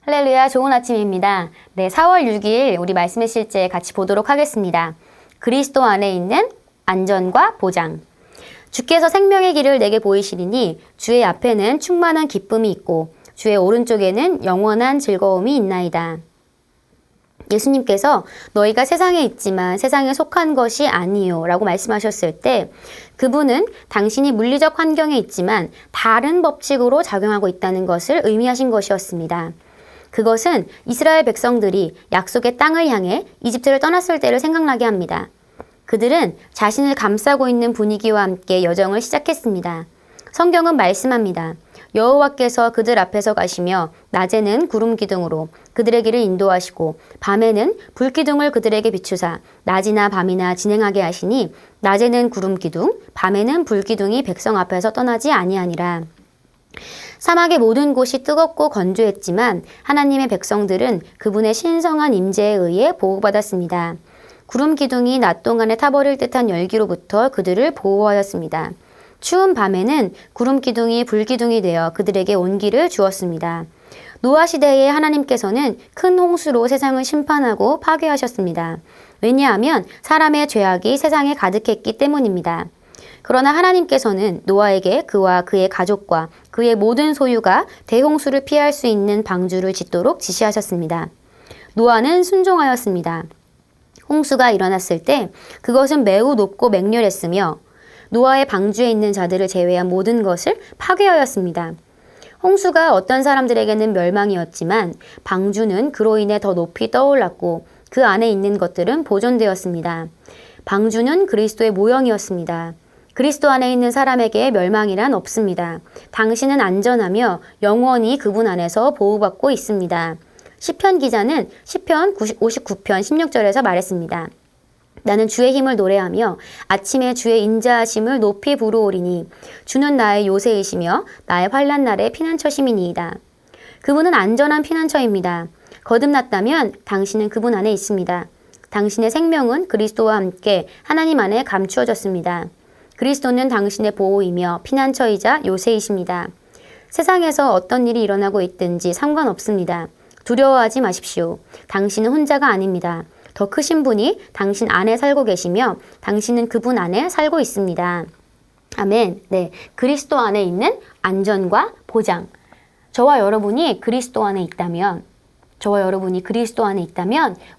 할렐루야, 좋은 아침입니다. 네, 4월 6일 우리 말씀의 실제 같이 보도록 하겠습니다. 그리스도 안에 있는 안전과 보장. 주께서 생명의 길을 내게 보이시리니 주의 앞에는 충만한 기쁨이 있고 주의 오른쪽에는 영원한 즐거움이 있나이다. 예수님께서 너희가 세상에 있지만 세상에 속한 것이 아니요 라고 말씀하셨을 때 그분은 당신이 물리적 환경에 있지만 다른 법칙으로 작용하고 있다는 것을 의미하신 것이었습니다. 그것은 이스라엘 백성들이 약속의 땅을 향해 이집트를 떠났을 때를 생각나게 합니다. 그들은 자신을 감싸고 있는 분위기와 함께 여정을 시작했습니다. 성경은 말씀합니다. 여호와께서 그들 앞에서 가시며 낮에는 구름 기둥으로 그들의 길을 인도하시고 밤에는 불 기둥을 그들에게 비추사 낮이나 밤이나 진행하게 하시니 낮에는 구름 기둥 밤에는 불 기둥이 백성 앞에서 떠나지 아니하니라. 사막의 모든 곳이 뜨겁고 건조했지만 하나님의 백성들은 그분의 신성한 임재에 의해 보호받았습니다. 구름 기둥이 낮 동안에 타버릴 듯한 열기로부터 그들을 보호하였습니다. 추운 밤에는 구름 기둥이 불 기둥이 되어 그들에게 온기를 주었습니다. 노아 시대에 하나님께서는 큰 홍수로 세상을 심판하고 파괴하셨습니다. 왜냐하면 사람의 죄악이 세상에 가득했기 때문입니다. 그러나 하나님께서는 노아에게 그와 그의 가족과 그의 모든 소유가 대홍수를 피할 수 있는 방주를 짓도록 지시하셨습니다. 노아는 순종하였습니다. 홍수가 일어났을 때 그것은 매우 높고 맹렬했으며 노아의 방주에 있는 자들을 제외한 모든 것을 파괴하였습니다. 홍수가 어떤 사람들에게는 멸망이었지만 방주는 그로 인해 더 높이 떠올랐고 그 안에 있는 것들은 보존되었습니다. 방주는 그리스도의 모형이었습니다. 그리스도 안에 있는 사람에게 멸망이란 없습니다. 당신은 안전하며 영원히 그분 안에서 보호받고 있습니다. 시편 기자는 시편 59편 16절에서 말했습니다. 나는 주의 힘을 노래하며 아침에 주의 인자하심을 높이 부르오리니 주는 나의 요새이시며 나의 환난 날의 피난처심이니이다. 그분은 안전한 피난처입니다. 거듭났다면 당신은 그분 안에 있습니다. 당신의 생명은 그리스도와 함께 하나님 안에 감추어졌습니다. 그리스도는 당신의 보호이며 피난처이자 요새이십니다. 세상에서 어떤 일이 일어나고 있든지 상관없습니다. 두려워하지 마십시오. 당신은 혼자가 아닙니다. 더 크신 분이 당신 안에 살고 계시며 당신은 그분 안에 살고 있습니다. 아멘. 네, 그리스도 안에 있는 안전과 보장. 저와 여러분이 그리스도 안에 있다면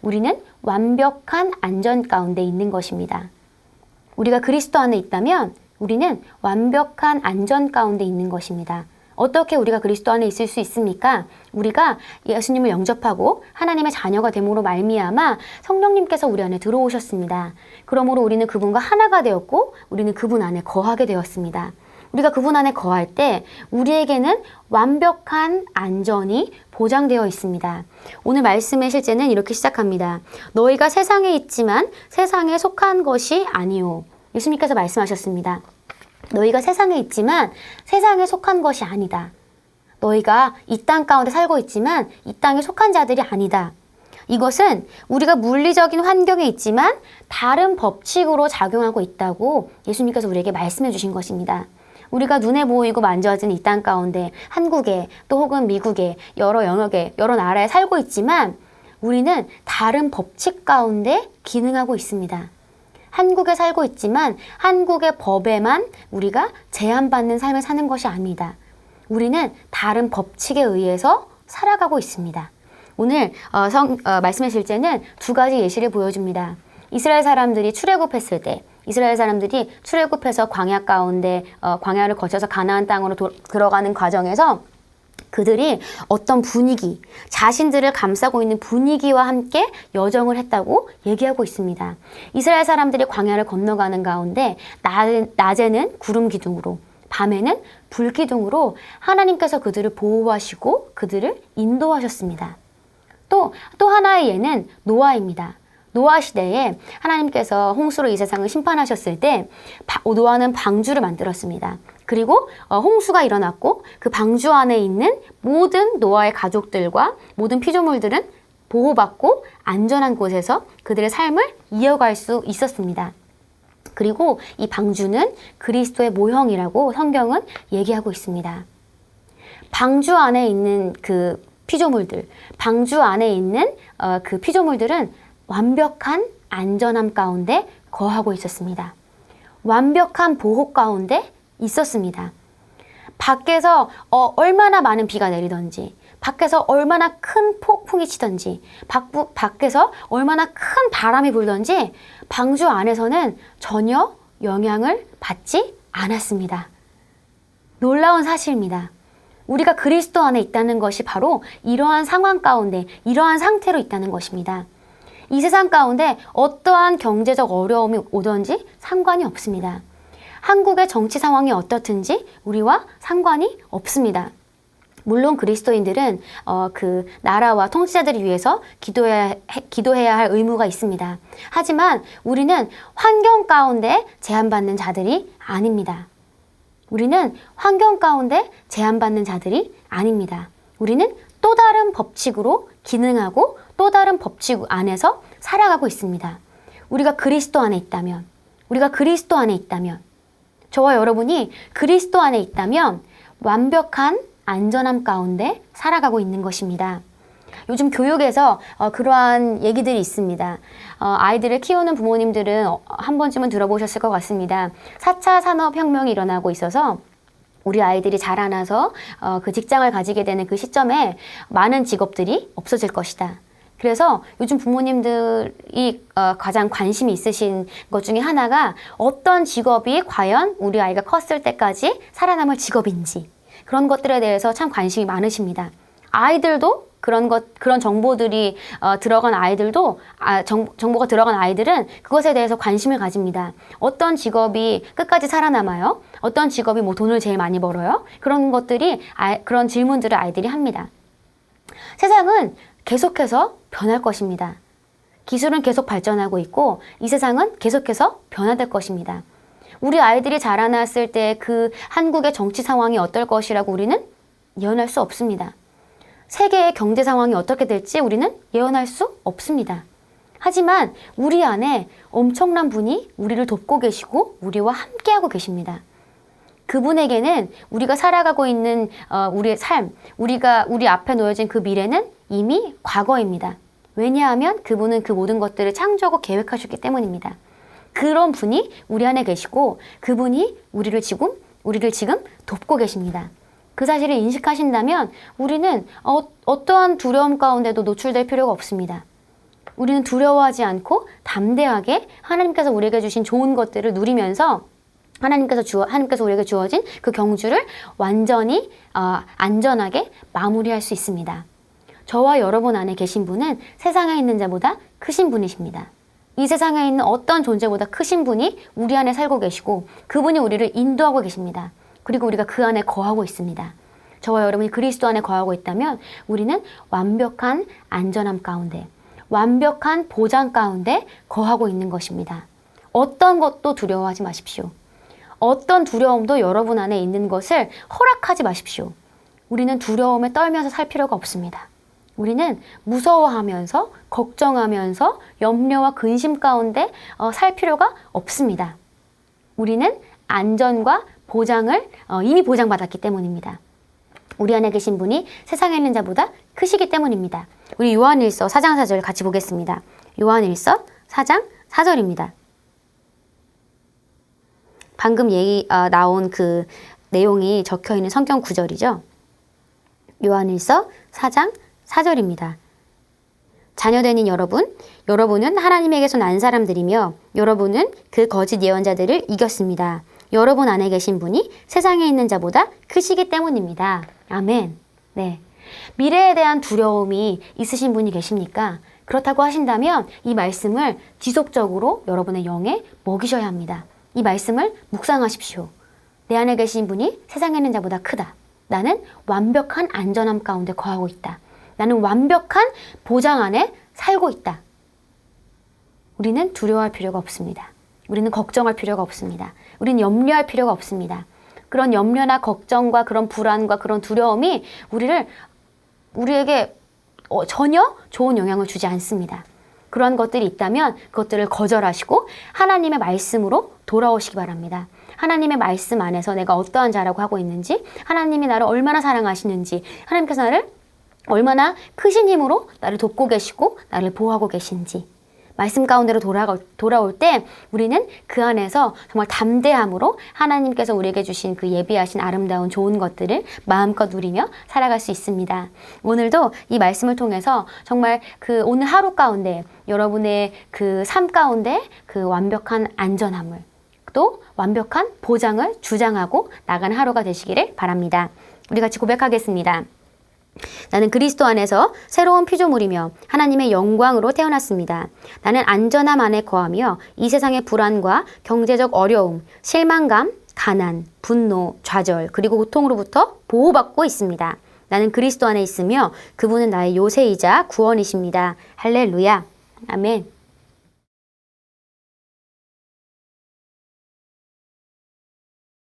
우리는 완벽한 안전 가운데 있는 것입니다. 우리가 그리스도 안에 있다면 우리는 완벽한 안전 가운데 있는 것입니다. 어떻게 우리가 그리스도 안에 있을 수 있습니까? 우리가 예수님을 영접하고 하나님의 자녀가 됨으로 말미암아 성령님께서 우리 안에 들어오셨습니다. 그러므로 우리는 그분과 하나가 되었고 우리는 그분 안에 거하게 되었습니다. 우리가 그분 안에 거할 때 우리에게는 완벽한 안전이 보장되어 있습니다. 오늘 말씀의 실제는 이렇게 시작합니다. 너희가 세상에 있지만 세상에 속한 것이 아니오. 예수님께서 말씀하셨습니다. 너희가 세상에 있지만 세상에 속한 것이 아니다. 너희가 이 땅 가운데 살고 있지만 이 땅에 속한 자들이 아니다. 이것은 우리가 물리적인 환경에 있지만 다른 법칙으로 작용하고 있다고 예수님께서 우리에게 말씀해 주신 것입니다. 우리가 눈에 보이고 만져지는 이 땅 가운데 한국에 또 혹은 미국에 여러 영역에 여러 나라에 살고 있지만 우리는 다른 법칙 가운데 기능하고 있습니다. 한국에 살고 있지만 한국의 법에만 우리가 제한받는 삶을 사는 것이 아닙니다. 우리는 다른 법칙에 의해서 살아가고 있습니다. 오늘 말씀의 실제는 두 가지 예시를 보여줍니다. 이스라엘 사람들이 출애굽했을 때 이스라엘 사람들이 출애굽해서 광야 가운데 광야를 거쳐서 가나안 땅으로 들어가는 과정에서 그들이 어떤 분위기, 자신들을 감싸고 있는 분위기와 함께 여정을 했다고 얘기하고 있습니다. 이스라엘 사람들이 광야를 건너가는 가운데 낮에는 구름 기둥으로 밤에는 불 기둥으로 하나님께서 그들을 보호하시고 그들을 인도하셨습니다. 또 하나의 예는 노아입니다. 노아 시대에 하나님께서 홍수로 이 세상을 심판하셨을 때 노아는 방주를 만들었습니다. 그리고 홍수가 일어났고 그 방주 안에 있는 모든 노아의 가족들과 모든 피조물들은 보호받고 안전한 곳에서 그들의 삶을 이어갈 수 있었습니다. 그리고 이 방주는 그리스도의 모형이라고 성경은 얘기하고 있습니다. 방주 안에 있는 그 피조물들, 방주 안에 있는 그 피조물들은 완벽한 안전함 가운데 거하고 있었습니다. 완벽한 보호 가운데 있었습니다. 밖에서 얼마나 많은 비가 내리던지, 밖에서 얼마나 큰 폭풍이 치던지, 밖에서 얼마나 큰 바람이 불던지 방주 안에서는 전혀 영향을 받지 않았습니다. 놀라운 사실입니다. 우리가 그리스도 안에 있다는 것이 바로 이러한 상황 가운데, 이러한 상태로 있다는 것입니다. 이 세상 가운데 어떠한 경제적 어려움이 오든지 상관이 없습니다. 한국의 정치 상황이 어떻든지 우리와 상관이 없습니다. 물론 그리스도인들은 그 나라와 통치자들을 위해서 기도해야 할 의무가 있습니다. 하지만 우리는 환경 가운데 제한받는 자들이 아닙니다. 우리는 환경 가운데 제한받는 자들이 아닙니다. 우리는 또 다른 법칙으로 기능하고 또 다른 법칙 안에서 살아가고 있습니다. 우리가 그리스도 안에 있다면, 저와 여러분이 그리스도 안에 있다면 완벽한 안전함 가운데 살아가고 있는 것입니다. 요즘 교육에서 그러한 얘기들이 있습니다. 아이들을 키우는 부모님들은 한 번쯤은 들어보셨을 것 같습니다. 4차 산업혁명이 일어나고 있어서 우리 아이들이 자라나서 그 직장을 가지게 되는 그 시점에 많은 직업들이 없어질 것이다. 그래서 요즘 부모님들이 가장 관심이 있으신 것 중에 하나가 어떤 직업이 과연 우리 아이가 컸을 때까지 살아남을 직업인지, 그런 것들에 대해서 참 관심이 많으십니다. 아이들도 그런 정보들이 들어간 아이들도 정보가 들어간 아이들은 그것에 대해서 관심을 가집니다. 어떤 직업이 끝까지 살아남아요? 어떤 직업이 뭐 돈을 제일 많이 벌어요? 그런 것들이 그런 질문들을 아이들이 합니다. 세상은 계속해서 변할 것입니다. 기술은 계속 발전하고 있고 이 세상은 계속해서 변화될 것입니다. 우리 아이들이 자라났을 때 그 한국의 정치 상황이 어떨 것이라고 우리는 예언할 수 없습니다. 세계의 경제 상황이 어떻게 될지 우리는 예언할 수 없습니다. 하지만 우리 안에 엄청난 분이 우리를 돕고 계시고 우리와 함께하고 계십니다. 그분에게는 우리가 살아가고 있는 우리의 삶, 우리 앞에 놓여진 그 미래는 이미 과거입니다. 왜냐하면 그분은 그 모든 것들을 창조하고 계획하셨기 때문입니다. 그런 분이 우리 안에 계시고 그분이 우리를 지금 돕고 계십니다. 그 사실을 인식하신다면 우리는 어떠한 두려움 가운데도 노출될 필요가 없습니다. 우리는 두려워하지 않고 담대하게 하나님께서 우리에게 주신 좋은 것들을 누리면서 하나님께서 우리에게 주어진 그 경주를 완전히 안전하게 마무리할 수 있습니다. 저와 여러분 안에 계신 분은 세상에 있는 자보다 크신 분이십니다. 이 세상에 있는 어떤 존재보다 크신 분이 우리 안에 살고 계시고 그분이 우리를 인도하고 계십니다. 그리고 우리가 그 안에 거하고 있습니다. 저와 여러분이 그리스도 안에 거하고 있다면 우리는 완벽한 안전함 가운데, 완벽한 보장 가운데 거하고 있는 것입니다. 어떤 것도 두려워하지 마십시오. 어떤 두려움도 여러분 안에 있는 것을 허락하지 마십시오. 우리는 두려움에 떨면서 살 필요가 없습니다. 우리는 무서워하면서 걱정하면서 염려와 근심 가운데 살 필요가 없습니다. 우리는 안전과 보장을 이미 보장받았기 때문입니다. 우리 안에 계신 분이 세상에 있는 자보다 크시기 때문입니다. 우리 요한일서 4장 4절 같이 보겠습니다. 요한일서 4장 4절입니다. 방금 나온 그 내용이 적혀있는 성경 구절이죠. 요한일서 4장 4절입니다. 자녀되는 여러분은 하나님에게서 난 사람들이며 여러분은 그 거짓 예언자들을 이겼습니다. 여러분 안에 계신 분이 세상에 있는 자보다 크시기 때문입니다. 아멘. 네. 미래에 대한 두려움이 있으신 분이 계십니까? 그렇다고 하신다면 이 말씀을 지속적으로 여러분의 영에 먹이셔야 합니다. 이 말씀을 묵상하십시오. 내 안에 계신 분이 세상에 있는 자보다 크다. 나는 완벽한 안전함 가운데 거하고 있다. 나는 완벽한 보장 안에 살고 있다. 우리는 두려워할 필요가 없습니다. 우리는 걱정할 필요가 없습니다. 우리는 염려할 필요가 없습니다. 그런 염려나 걱정과 그런 불안과 그런 두려움이 우리에게 전혀 좋은 영향을 주지 않습니다. 그런 것들이 있다면 그것들을 거절하시고 하나님의 말씀으로 돌아오시기 바랍니다. 하나님의 말씀 안에서 내가 어떠한 자라고 하고 있는지, 하나님이 나를 얼마나 사랑하시는지, 하나님께서 나를 얼마나 크신 힘으로 나를 돕고 계시고 나를 보호하고 계신지 말씀 가운데로 돌아올 때 우리는 그 안에서 정말 담대함으로 하나님께서 우리에게 주신 그 예비하신 아름다운 좋은 것들을 마음껏 누리며 살아갈 수 있습니다. 오늘도 이 말씀을 통해서 정말 그 오늘 하루 가운데 여러분의 그 삶 가운데 그 완벽한 안전함을 또 완벽한 보장을 주장하고 나가는 하루가 되시기를 바랍니다. 우리 같이 고백하겠습니다. 나는 그리스도 안에서 새로운 피조물이며 하나님의 영광으로 태어났습니다. 나는 안전함 안에 거하며 이 세상의 불안과 경제적 어려움, 실망감, 가난, 분노, 좌절, 그리고 고통으로부터 보호받고 있습니다. 나는 그리스도 안에 있으며 그분은 나의 요새이자 구원이십니다. 할렐루야. 아멘.